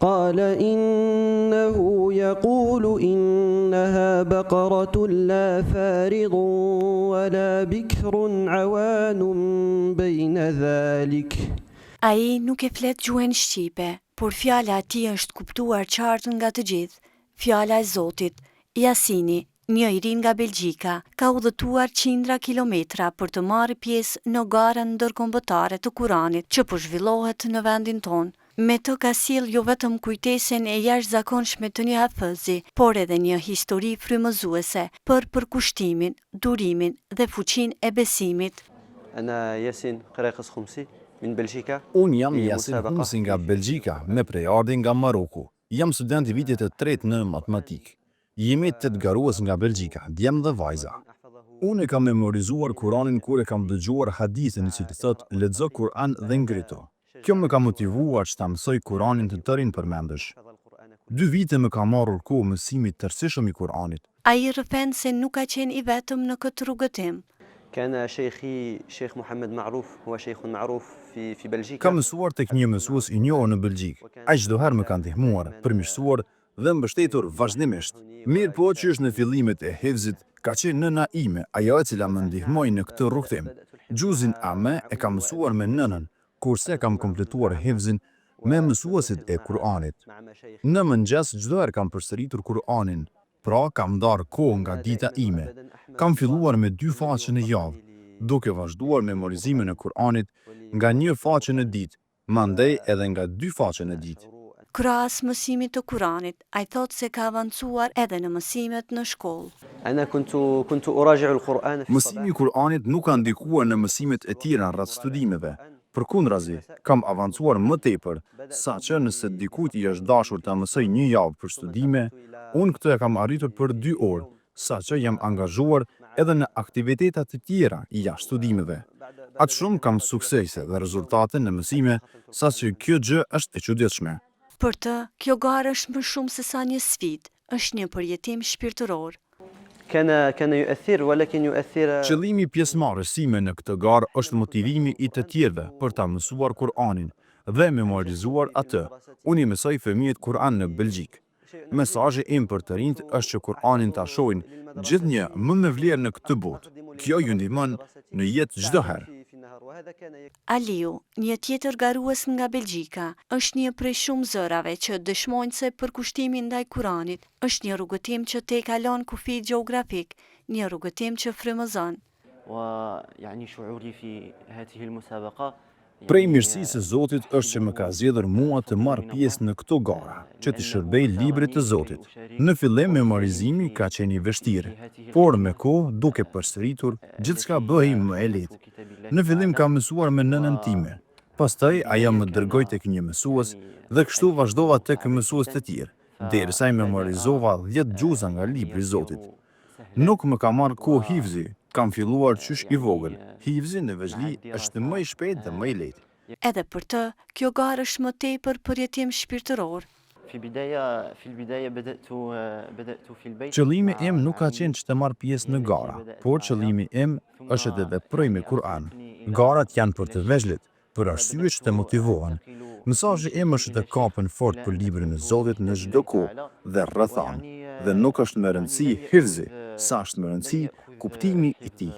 قال إنه يقول إنها بقرة لا فارض ولا بكر عوان بين ذلك. Ai nuk e flet gjuhën shqipe, por fjala e tij është kuptuar qartë nga të gjithë. Fjala e Zotit, Jasini, një i ri nga Belgjika, ka udhëtuar qindra kilometra për të marrë pjesë në garën ndërkombëtare të Kuranit që po zhvillohet në vendin tonë. Me të ka sjell jo vetëm kujtesën e jashtëzakonshme të një hafëzi, por edhe një histori frymëzuese për përkushtimin, durimin dhe fuqinë e besimit. أنا ياسين قراقص خمسي من بلجيكا. Unë jam Yasin Humsi nga Belgjika, me prejardhje nga Maroku. Jam student i vitit të tretë në matematikë. Jemi 8 garues nga Belgjika, djem dhe vajza. Unë e kam memorizuar Kuranin kur e kam dëgjuar hadithin që të thotë lexo Kur'an dhe ngrito. Kjo më ka motivuar që ta mësoj Kuranin të tërin përmendesh. 2 vite më ka marrur kohë mësimi tërësishëm i Kuranit. Ai rrëfen se nuk ka qenë i vetëm në këtë rrugëtim. كان شيخي شيخ محمد معروف هو شيخ معروف في بلجيكا. Kam mësuar tek një mësues i njohur në Belgjikë. Ai çdo herë më ka ndihmuar, përmirësuar dhe mbështetur vazhdimisht. Mirë po që është në fillimet e hifzit, ka qenë nëna ime, ajo e cila më ndihmoi në këtë rrugtim. Gjuzin Ame e kam mësuar me nënën, kurse kam kompletuar hifzin me mësuesit e Kur'anit. Në mëngjes çdo herë kam përsëritur Kur'anin, pra kam ndarë kohë nga dita ime. Kam filluar me 2 faqe në javë, duke vazhduar memorizimin e Kur'anit nga 1 faqe në ditë, mandej edhe nga 2 faqe në ditë. Krahas mësimit të Kuranit, ai thot se ka avancuar edhe në mësimet në shkollë. أنا كنت أراجع القرآن في Mësimi i Kur'anit nuk ka ndikuar në mësimet e tjera rreth studimeve. Përkundrazi, kam avancuar më tepër, saqë nëse dikujt i është dashur ta mësoj 1 javë për studime, unë këtë e kam arritur për 2 orë, saqë jam angazhuar edhe në aktiviteta të tjera jashtë studimeve. Atë shumë kam suksese dhe rezultate në mësime, saqë kjo gjë është e çuditshme. Për të, kjo garë është më shumë se sa një sfidë, është një përjetim shpirtëror. كان يؤثر ولكن يؤثر. Qëllimi i pjesëmarrësime në këtë garë është motivimi i të tjerëve për ta mësuar Kur'anin dhe memorizuar atë. Unë i mësoj fëmijët Kur'an në Belgjikë. Mesazhi im për të rinjt është që Kur'anin ta shohin gjithnjë më me vlerë në këtë botë. Kjo ju ndihmon në jetë çdo herë. Aliu, një tjetër garues nga Belgjika, është një prej shumë zërave që dëshmojnë se përkushtimi ndaj Kuranit është një rrugëtim që te kalon kufi gjeografik, një rrugëtim që frymëzon. ويعني شعوري في هذه المسابقة. Prej mirësisë së Zotit është që më ka zgjedhur mua të marr pjesë në këto gara, që të shërbej librit të Zotit. Në fillim memorizimi ka qenë i vështirë, por me kohë, duke përsëritur, gjithçka bëhej më e lehtë. Në fillim kam mësuar me nënën time. Pastaj ajo më dërgoi tek një mësues dhe kështu vazhdova tek mësues të tjerë, derisa i memorizova 10 gjuza nga libri i Zotit. Nuk më ka marrë kohë hifzi. Kam filluar qysh i vogël. Hifzi në veçli është më i shpejtë dhe më i lehtë. Edhe për të, kjo garë është më tepër përjetim shpirtëror. Qëllimi im nuk ka qenë që të marr pjesë në gara, por qëllimi im është të veproj me Kur'an. Garat janë për të veçlit, për arsye që të motivohen. Mesazhi im është të kapën fort për librin e Zotit në çdo kohë dhe rrethan, dhe nuk është më rëndësi hifzi, sa është më rëndësi kuptimi i tij.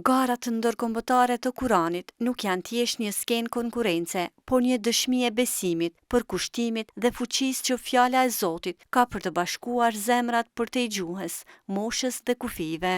Garat ndërkombëtare të Kuranit nuk janë thjesht një skenë konkurrence, por një dëshmi e besimit, përkushtimit dhe fuqisë që fjala e Zotit ka për të bashkuar zemrat për te gjuhës, moshës dhe kufive.